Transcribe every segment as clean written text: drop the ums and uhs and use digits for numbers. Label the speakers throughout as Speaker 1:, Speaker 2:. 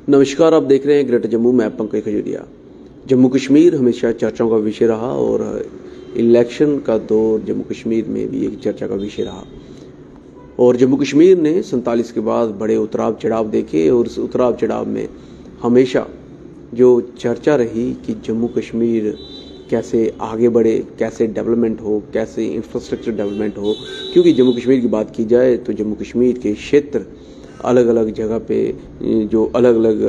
Speaker 1: नमस्कार, आप देख रहे हैं ग्रेटर जम्मू। मैं पंकज खजूरिया। जम्मू कश्मीर हमेशा चर्चाओं का विषय रहा और इलेक्शन का दौर जम्मू कश्मीर में भी एक चर्चा का विषय रहा। और जम्मू कश्मीर ने 47 के बाद बड़े उतराव चढ़ाव देखे और उस उतराव चढ़ाव में हमेशा जो चर्चा रही कि जम्मू कश्मीर कैसे आगे बढ़े, कैसे डेवलपमेंट हो, कैसे इंफ्रास्ट्रक्चर डेवलपमेंट हो। क्योंकि जम्मू कश्मीर की बात की जाए तो जम्मू कश्मीर के क्षेत्र अलग अलग जगह पे जो अलग अलग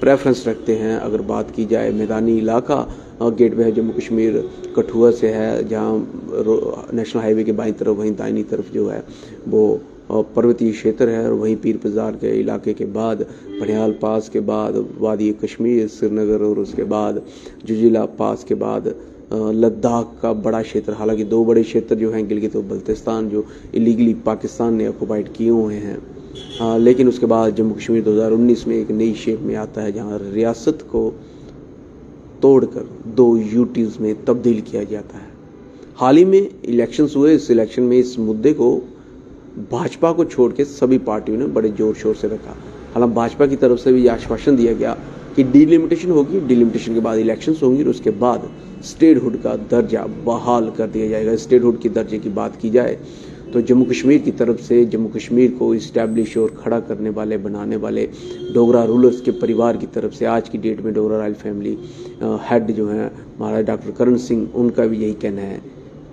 Speaker 1: प्रेफरेंस रखते हैं। अगर बात की जाए मैदानी इलाका गेटवे है जम्मू कश्मीर कठुआ से है, जहाँ नेशनल हाईवे के बाईं तरफ, वहीं दाहिनी तरफ जो है वो पर्वतीय क्षेत्र है। और वहीं पीर बाजार के इलाके के बाद बनिहाल पास के बाद वादी कश्मीर श्रीनगर और उसके बाद जोजिला पास के बाद लद्दाख का बड़ा क्षेत्र। हालांकि दो बड़े क्षेत्र जो हैं गिलगित और बल्तिस्तान जो इलीगली पाकिस्तान ने ऑक्युपाइड किए हुए हैं। लेकिन उसके बाद जम्मू कश्मीर 2019 में एक नई शेप में आता है जहां रियासत को तोड़कर 2 यूटीज में तब्दील किया जाता है। हाल ही में इलेक्शंस हुए। इस इलेक्शन में इस मुद्दे को भाजपा को छोड़ के सभी पार्टियों ने बड़े जोर शोर से रखा। हालांकि भाजपा की तरफ से भी यह आश्वासन दिया गया कि डिलिमिटेशन होगी, डिलिमिटेशन के बाद इलेक्शंस होंगी और उसके बाद स्टेटहुड का दर्जा बहाल कर दिया जाएगा। स्टेटहुड के दर्जे की बात की जाए तो जम्मू कश्मीर की तरफ से जम्मू कश्मीर को इस्टेब्लिश और खड़ा करने वाले, बनाने वाले डोगरा रूलर्स के परिवार की तरफ से आज की डेट में डोगरा रॉयल फैमिली हेड जो हैं महाराज डॉक्टर करण सिंह, उनका भी यही कहना है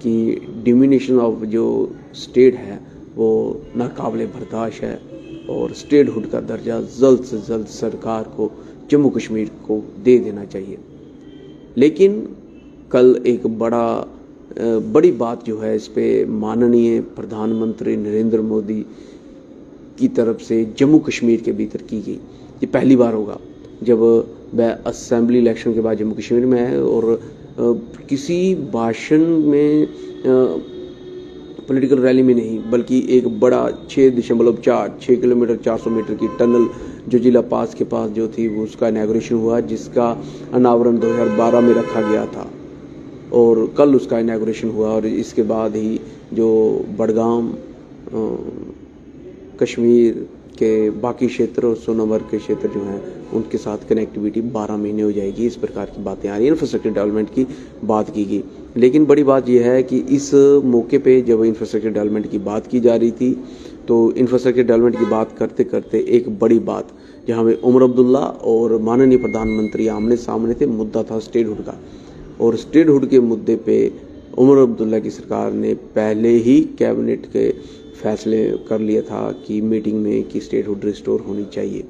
Speaker 1: कि डिमिनिशन ऑफ जो स्टेट है वो नाकाबिले बर्दाश्त है और स्टेटहुड का दर्जा जल्द से जल्द सरकार को जम्मू कश्मीर को दे देना चाहिए। लेकिन कल एक बड़ी बात जो है इस पे माननीय प्रधानमंत्री नरेंद्र मोदी की तरफ से जम्मू कश्मीर के भीतर की गई। ये पहली बार होगा जब वह असेंबली इलेक्शन के बाद जम्मू कश्मीर में है और किसी भाषण में पॉलिटिकल रैली में नहीं, बल्कि एक बड़ा 6 किलोमीटर 400 मीटर की टनल जोजिला पास के पास जो थी वो उसका इनॉग्रेशन हुआ, जिसका अनावरण 2012 में रखा गया था और कल उसका इनॉग्रेशन हुआ। और इसके बाद ही जो बडगाम कश्मीर के बाकी क्षेत्र और सोनमर्ग के क्षेत्र जो हैं उनके साथ कनेक्टिविटी 12 महीने हो जाएगी। इस प्रकार की बातें आ रही हैं। इंफ्रास्ट्रक्चर डेवलपमेंट की बात की गई, लेकिन बड़ी बात यह है कि इस मौके पे जब इंफ्रास्ट्रक्चर डेवलपमेंट की बात की जा रही थी तो इंफ्रास्ट्रक्चर डेवलपमेंट की बात करते करते एक बड़ी बात जहाँ पे उमर अब्दुल्ला और माननीय प्रधानमंत्री आमने सामने थे, मुद्दा था स्टेटहुड का। और स्टेटहुड के मुद्दे पे उमर अब्दुल्ला की सरकार ने पहले ही कैबिनेट के फैसले कर लिया था कि मीटिंग में कि स्टेटहुड रिस्टोर होनी चाहिए।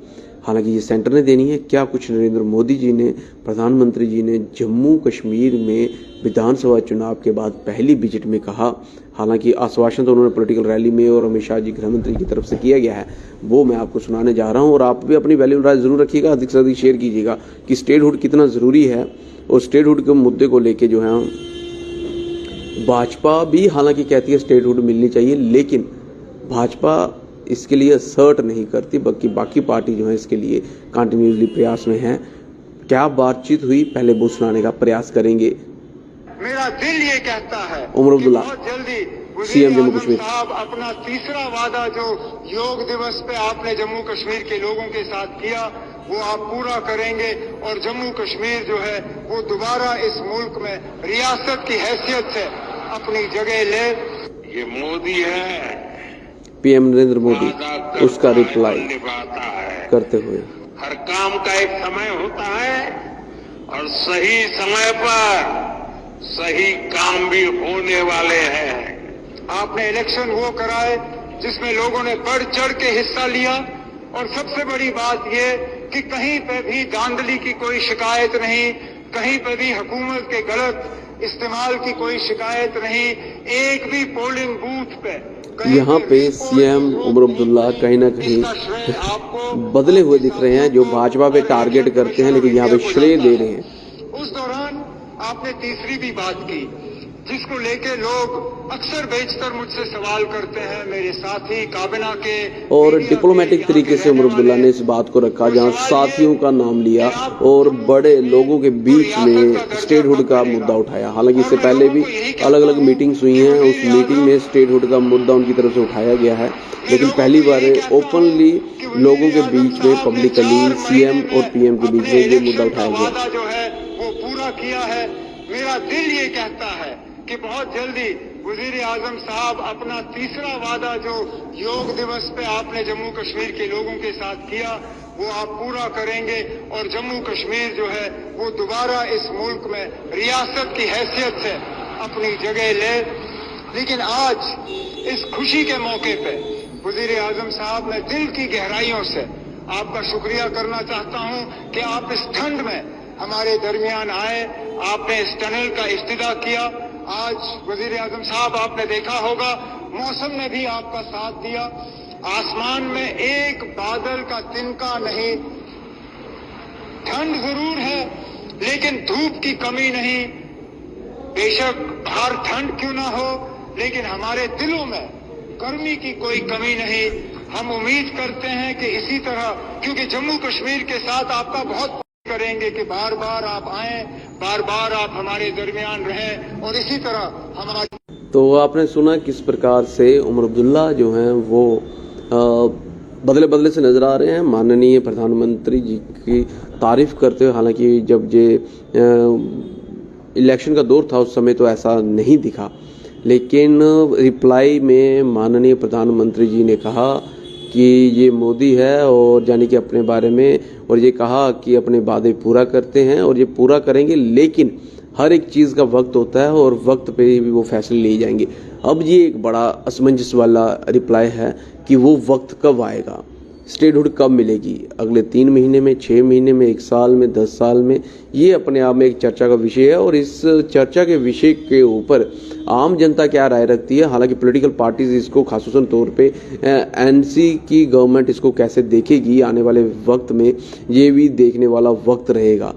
Speaker 1: हालांकि ये सेंटर ने देनी है। क्या कुछ नरेंद्र मोदी जी ने, प्रधानमंत्री जी ने जम्मू कश्मीर में विधानसभा चुनाव के बाद पहली विजिट में कहा। हालांकि आश्वासन तो उन्होंने पॉलिटिकल रैली में और अमित शाह जी गृह मंत्री की तरफ से किया गया है, वो मैं आपको सुनाने जा रहा हूँ। और आप भी अपनी वैल्यू राय जरूर रखिएगा, अधिक से अधिक शेयर कीजिएगा कि स्टेटहुड कितना ज़रूरी है। और स्टेटहुड के मुद्दे को लेके जो है भाजपा भी हालांकि कहती है स्टेटहुड मिलनी चाहिए, लेकिन भाजपा इसके लिए असर्ट नहीं करती, बल्कि बाकी पार्टी जो है इसके लिए कंटिन्यूसली प्रयास में है। क्या बातचीत हुई, पहले वो सुनाने का प्रयास करेंगे।
Speaker 2: मेरा दिल ये कहता है
Speaker 1: उमर अब्दुल्ला
Speaker 2: बहुत जल्दी
Speaker 1: सीएम जम्मू कश्मीर
Speaker 2: साहब अपना तीसरा वादा जो योग दिवस पे आपने जम्मू कश्मीर के लोगों के साथ किया वो आप पूरा करेंगे और जम्मू कश्मीर जो है वो दोबारा इस मुल्क में रियासत की हैसियत से अपनी जगह ले। ये मोदी है,
Speaker 1: पीएम नरेंद्र मोदी उसका रिप्लाई करते हुए,
Speaker 2: हर काम का एक समय होता है और सही समय पर सही काम भी होने वाले हैं। आपने इलेक्शन वो कराए जिसमें लोगों ने बढ़ चढ़ के हिस्सा लिया और सबसे बड़ी बात ये कि कहीं पे भी धांधली की कोई शिकायत नहीं, कहीं पे भी हुकूमत के गलत इस्तेमाल की कोई शिकायत नहीं। एक भी पोलिंग बूथ पे
Speaker 1: यहाँ पे सीएम उमर अब्दुल्ला कहीं ना कहीं बदले हुए दिख रहे हैं, जो भाजपा पे टारगेट करते हैं लेकिन यहाँ पे श्रेय दे रहे हैं।
Speaker 2: उस दौरान आपने तीसरी भी बात की जिसको लेके लोग अक्सर बेशतर मुझसे सवाल करते हैं, मेरे साथी काबिना के
Speaker 1: और डिप्लोमेटिक तरीके से उमर अब्दुल्ला ने इस बात को रखा, जहां साथियों का नाम लिया और बड़े लोगों के बीच में स्टेटहुड का मुद्दा उठाया। हालांकि इससे पहले भी अलग अलग मीटिंग्स हुई हैं, उस मीटिंग में स्टेटहुड का मुद्दा उनकी तरफ से उठाया गया है, लेकिन पहली बार ओपनली लोगों के बीच में पब्लिकली सीएम और पीएम के बीच में ये मुद्दा उठाया गया।
Speaker 2: वादा जो है वो पूरा किया है। मेरा दिल ये कहता है कि बहुत जल्दी वजीर आजम साहब अपना तीसरा वादा जो योग दिवस पे आपने जम्मू कश्मीर के लोगों के साथ किया वो आप पूरा करेंगे और जम्मू कश्मीर जो है वो दोबारा इस मुल्क में रियासत की हैसियत से अपनी जगह ले। लेकिन आज इस खुशी के मौके पे वजीर आजम साहब, मैं दिल की गहराइयों से आपका शुक्रिया करना चाहता हूं कि आप इस ठंड में हमारे दरमियान आए, आपने इस टनल का इफ्तिदा किया। आज वजीर आजम साहब, आपने देखा होगा मौसम ने भी आपका साथ दिया, आसमान में एक बादल का तिनका नहीं। ठंड जरूर है लेकिन धूप की कमी नहीं। बेशक हर ठंड क्यों ना हो, लेकिन हमारे दिलों में गर्मी की कोई कमी नहीं। हम उम्मीद करते हैं कि इसी तरह, क्योंकि जम्मू कश्मीर के साथ आपका बहुत करेंगे कि बार बार आप आए, बार बार आप हमारे दरमियान रहें और इसी तरह हमारा।
Speaker 1: तो आपने सुना किस प्रकार से उमर अब्दुल्ला जो हैं वो बदले बदले से नजर आ रहे हैं, माननीय प्रधानमंत्री जी की तारीफ करते हुए। हालांकि जब ये इलेक्शन का दौर था उस समय तो ऐसा नहीं दिखा, लेकिन रिप्लाई में माननीय प्रधानमंत्री जी ने कहा कि ये मोदी है और यानी कि अपने बारे में, और ये कहा कि अपने वादे पूरा करते हैं और ये पूरा करेंगे, लेकिन हर एक चीज़ का वक्त होता है और वक्त पे भी वो फैसले लिए जाएंगे। अब ये एक बड़ा असमंजस वाला रिप्लाई है कि वो वक्त कब आएगा, स्टेटहुड कब मिलेगी, अगले 3 महीने में, 6 महीने में, 1 साल में, 10 साल में, ये अपने आप में एक चर्चा का विषय है। और इस चर्चा के विषय के ऊपर आम जनता क्या राय रखती है, हालांकि पॉलिटिकल पार्टीज इसको खासूसन तौर पे एनसी की गवर्नमेंट इसको कैसे देखेगी आने वाले वक्त में, ये भी देखने वाला वक्त रहेगा।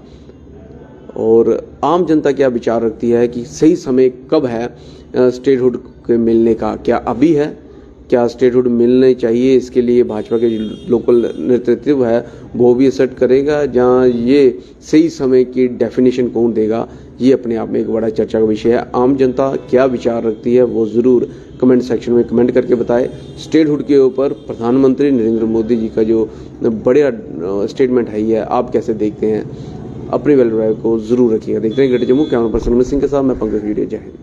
Speaker 1: और आम जनता क्या विचार रखती है कि सही समय कब है स्टेटहुड के मिलने का, क्या अभी है, क्या स्टेटहुड मिलने चाहिए, इसके लिए भाजपा के लोकल नेतृत्व है वो भी असर्ट करेगा, जहां ये सही समय की डेफिनेशन कौन देगा, ये अपने आप में एक बड़ा चर्चा का विषय है। आम जनता क्या विचार रखती है वो ज़रूर कमेंट सेक्शन में कमेंट करके बताएं। स्टेटहुड के ऊपर प्रधानमंत्री नरेंद्र मोदी जी का जो बड़ा स्टेटमेंट है ये आप कैसे देखते हैं, अपनी वैल्यू राय को जरूर रखिएगा। देखते हैं greater Jammu, camera person Amit Singh के साथ मैं पंकज वीडियो। जय हिंद।